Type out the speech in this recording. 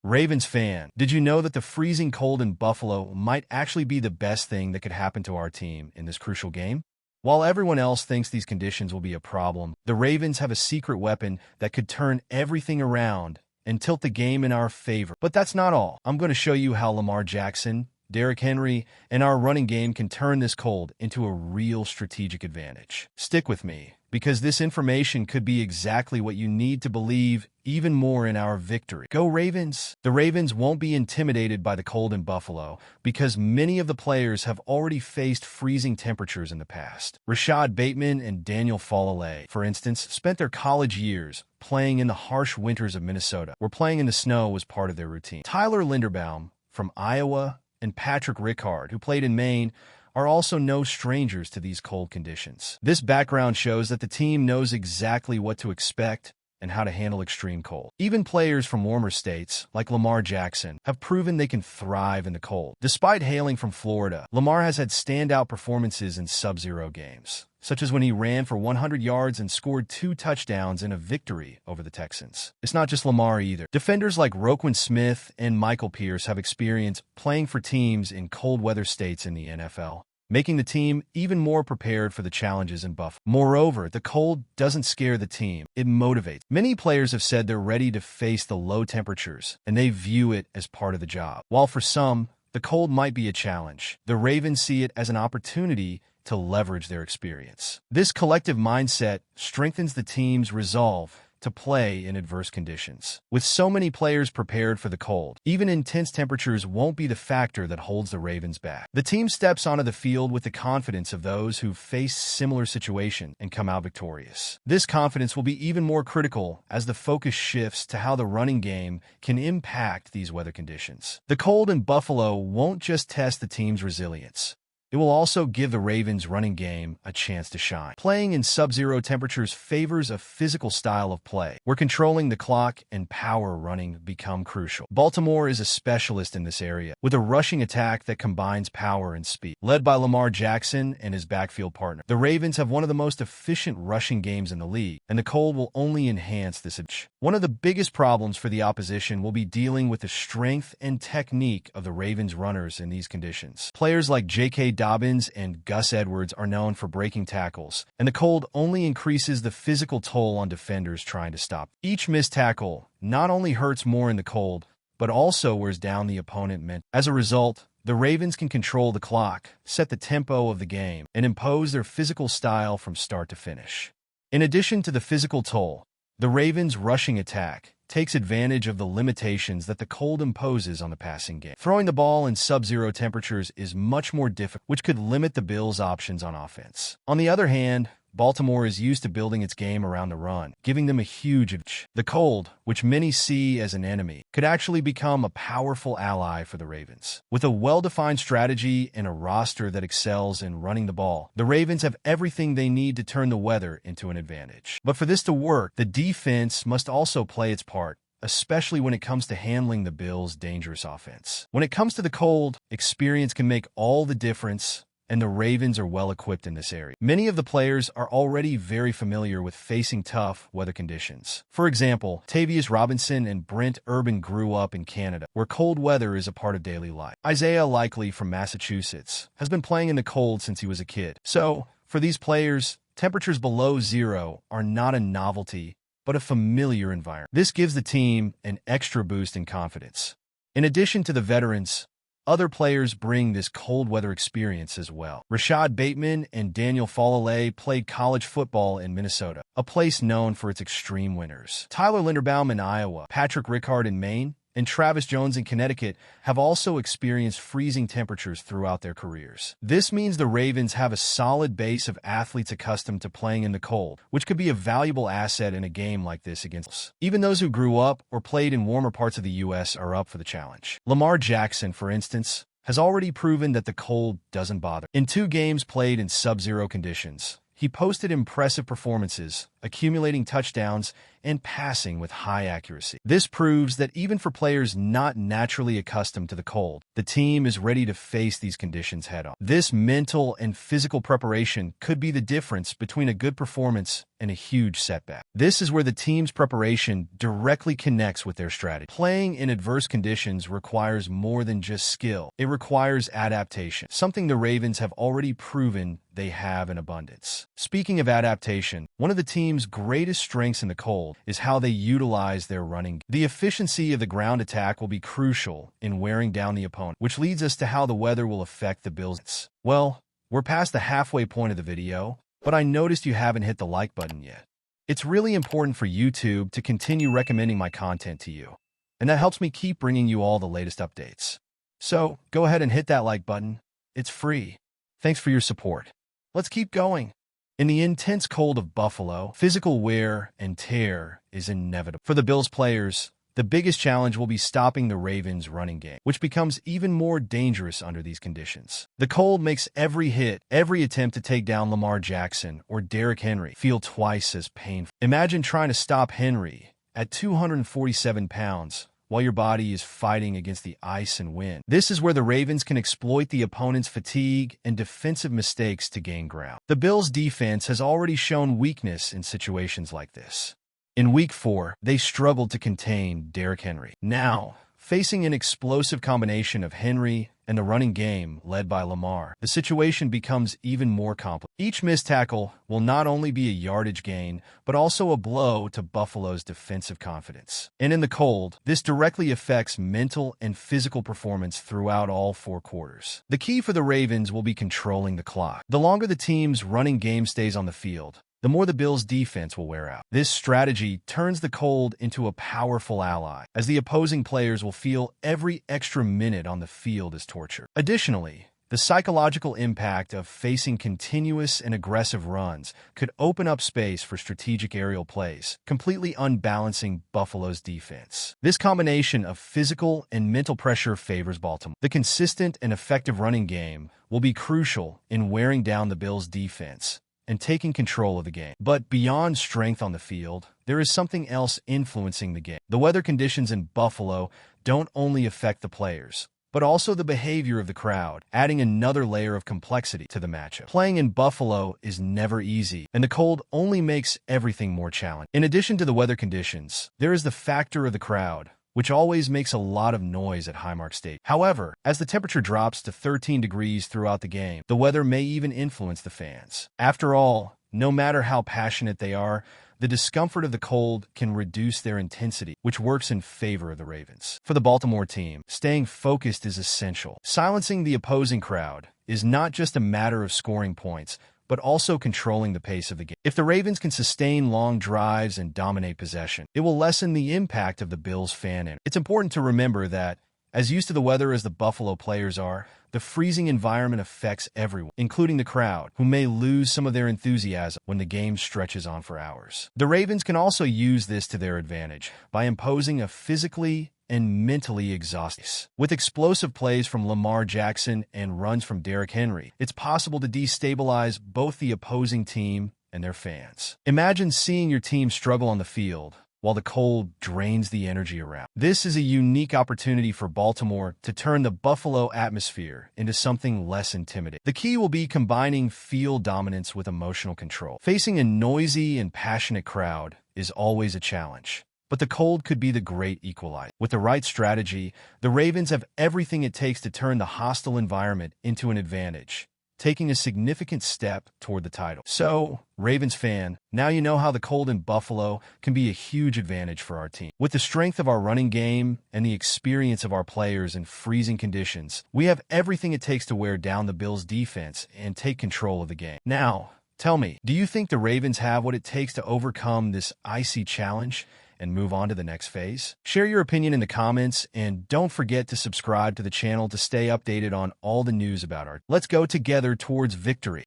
Ravens fan, did you know that the freezing cold in Buffalo might actually be the best thing that could happen to our team in this crucial game? While everyone else thinks these conditions will be a problem, the Ravens have a secret weapon that could turn everything around and tilt the game in our favor. But that's not all. I'm going to show you how Lamar Jackson, Derrick Henry, and our running game can turn this cold into a real strategic advantage. Stick with me, because this information could be exactly what you need to believe even more in our victory. Go Ravens! The Ravens won't be intimidated by the cold in Buffalo because many of the players have already faced freezing temperatures in the past. Rashad Bateman and Daniel Falale, for instance, spent their college years playing in the harsh winters of Minnesota, where playing in the snow was part of their routine. Tyler Linderbaum from Iowa and Patrick Ricard, who played in Maine, are also no strangers to these cold conditions. This background shows that the team knows exactly what to expect and how to handle extreme cold. Even players from warmer states, like Lamar Jackson, have proven they can thrive in the cold. Despite hailing from Florida, Lamar has had standout performances in sub-zero games, such as when he ran for 100 yards and scored 2 touchdowns in a victory over the Texans. It's not just Lamar either. Defenders like Roquan Smith and Michael Pierce have experience playing for teams in cold weather states in the NFL, making the team even more prepared for the challenges in Buffalo. Moreover, the cold doesn't scare the team, it motivates. Many players have said they're ready to face the low temperatures, and they view it as part of the job. While for some, the cold might be a challenge, the Ravens see it as an opportunity to leverage their experience. This collective mindset strengthens the team's resolve to play in adverse conditions. With so many players prepared for the cold, even intense temperatures won't be the factor that holds the Ravens back. The team steps onto the field with the confidence of those who've faced similar situations and come out victorious. This confidence will be even more critical as the focus shifts to how the running game can impact these weather conditions. The cold in Buffalo won't just test the team's resilience. It will also give the Ravens' running game a chance to shine. Playing in sub-zero temperatures favors a physical style of play, where controlling the clock and power running become crucial. Baltimore is a specialist in this area, with a rushing attack that combines power and speed. Led by Lamar Jackson and his backfield partner, the Ravens have one of the most efficient rushing games in the league, and the cold will only enhance this edge. One of the biggest problems for the opposition will be dealing with the strength and technique of the Ravens' runners in these conditions. Players like J.K. Dobbins and Gus Edwards are known for breaking tackles, and the cold only increases the physical toll on defenders trying to stop. Each missed tackle not only hurts more in the cold, but also wears down the opponent mentally. As a result, the Ravens can control the clock, set the tempo of the game, and impose their physical style from start to finish. In addition to the physical toll, the Ravens' rushing attack takes advantage of the limitations that the cold imposes on the passing game. Throwing the ball in sub-zero temperatures is much more difficult, which could limit the Bills' options on offense. On the other hand, Baltimore is used to building its game around the run, giving them a huge edge. The cold, which many see as an enemy, could actually become a powerful ally for the Ravens. With a well-defined strategy and a roster that excels in running the ball, the Ravens have everything they need to turn the weather into an advantage. But for this to work, the defense must also play its part, especially when it comes to handling the Bills' dangerous offense. When it comes to the cold, experience can make all the difference, and the Ravens are well equipped in this area. Many of the players are already very familiar with facing tough weather conditions. For example, Tavius Robinson and Brent Urban grew up in Canada, where cold weather is a part of daily life. Isaiah Likely from Massachusetts has been playing in the cold since he was a kid. So, for these players, temperatures below zero are not a novelty, but a familiar environment. This gives the team an extra boost in confidence. In addition to the veterans, other players bring this cold weather experience as well. Rashad Bateman and Daniel Falale played college football in Minnesota, a place known for its extreme winters. Tyler Linderbaum in Iowa, Patrick Ricard in Maine, and Travis Jones in Connecticut have also experienced freezing temperatures throughout their careers. This means the Ravens have a solid base of athletes accustomed to playing in the cold, which could be a valuable asset in a game like this against us. Even those who grew up or played in warmer parts of the U.S. are up for the challenge. Lamar Jackson, for instance, has already proven that the cold doesn't bother. In 2 games played in sub-zero conditions, he posted impressive performances, accumulating touchdowns and passing with high accuracy. This proves that even for players not naturally accustomed to the cold, the team is ready to face these conditions head-on. This mental and physical preparation could be the difference between a good performance and a huge setback. This is where the team's preparation directly connects with their strategy. Playing in adverse conditions requires more than just skill. It requires adaptation, something the Ravens have already proven they have in abundance. Speaking of adaptation, one of the team's greatest strengths in the cold is how they utilize their running game. The efficiency of the ground attack will be crucial in wearing down the opponent, which leads us to how the weather will affect the Bills. Well, we're past the halfway point of the video, but I noticed you haven't hit the like button yet. It's really important for YouTube to continue recommending my content to you, and that helps me keep bringing you all the latest updates. So go ahead and hit that like button. It's free. Thanks for your support. Let's keep going. In the intense cold of Buffalo, physical wear and tear is inevitable. For the Bills players, the biggest challenge will be stopping the Ravens' running game, which becomes even more dangerous under these conditions. The cold makes every hit, every attempt to take down Lamar Jackson or Derrick Henry feel twice as painful. Imagine trying to stop Henry at 247 pounds while your body is fighting against the ice and wind. This is where the Ravens can exploit the opponent's fatigue and defensive mistakes to gain ground. The Bills' defense has already shown weakness in situations like this. In Week 4, they struggled to contain Derrick Henry. Now, facing an explosive combination of Henry and the running game led by Lamar, the situation becomes even more complex. Each missed tackle will not only be a yardage gain, but also a blow to Buffalo's defensive confidence. And in the cold, this directly affects mental and physical performance throughout all 4 quarters. The key for the Ravens will be controlling the clock. The longer the team's running game stays on the field, the more the Bills' defense will wear out. This strategy turns the cold into a powerful ally, as the opposing players will feel every extra minute on the field as torture. Additionally, the psychological impact of facing continuous and aggressive runs could open up space for strategic aerial plays, completely unbalancing Buffalo's defense. This combination of physical and mental pressure favors Baltimore. The consistent and effective running game will be crucial in wearing down the Bills' defense and taking control of the game. But beyond strength on the field, there is something else influencing the game. The weather conditions in Buffalo don't only affect the players, but also the behavior of the crowd, adding another layer of complexity to the matchup. Playing in Buffalo is never easy, and the cold only makes everything more challenging. In addition to the weather conditions, there is the factor of the crowd, which always makes a lot of noise at Highmark Stadium. However, as the temperature drops to 13 degrees throughout the game, the weather may even influence the fans. After all, no matter how passionate they are, the discomfort of the cold can reduce their intensity, which works in favor of the Ravens. For the Baltimore team, staying focused is essential. Silencing the opposing crowd is not just a matter of scoring points, but also controlling the pace of the game. If the Ravens can sustain long drives and dominate possession, it will lessen the impact of the Bills' fan energy. It's important to remember that, as used to the weather as the Buffalo players are, the freezing environment affects everyone, including the crowd, who may lose some of their enthusiasm when the game stretches on for hours. The Ravens can also use this to their advantage by imposing a physically and mentally exhausting. With explosive plays from Lamar Jackson and runs from Derrick Henry, it's possible to destabilize both the opposing team and their fans. Imagine seeing your team struggle on the field while the cold drains the energy around. This is a unique opportunity for Baltimore to turn the Buffalo atmosphere into something less intimidating. The key will be combining field dominance with emotional control. Facing a noisy and passionate crowd is always a challenge, but the cold could be the great equalizer. With the right strategy, the Ravens have everything it takes to turn the hostile environment into an advantage, taking a significant step toward the title. So, Ravens fan, now you know how the cold in Buffalo can be a huge advantage for our team. With the strength of our running game and the experience of our players in freezing conditions, we have everything it takes to wear down the Bills' defense and take control of the game. Now, tell me, do you think the Ravens have what it takes to overcome this icy challenge and move on to the next phase? Share your opinion in the comments, and don't forget to subscribe to the channel to stay updated on all the news about our. Let's go together towards victory.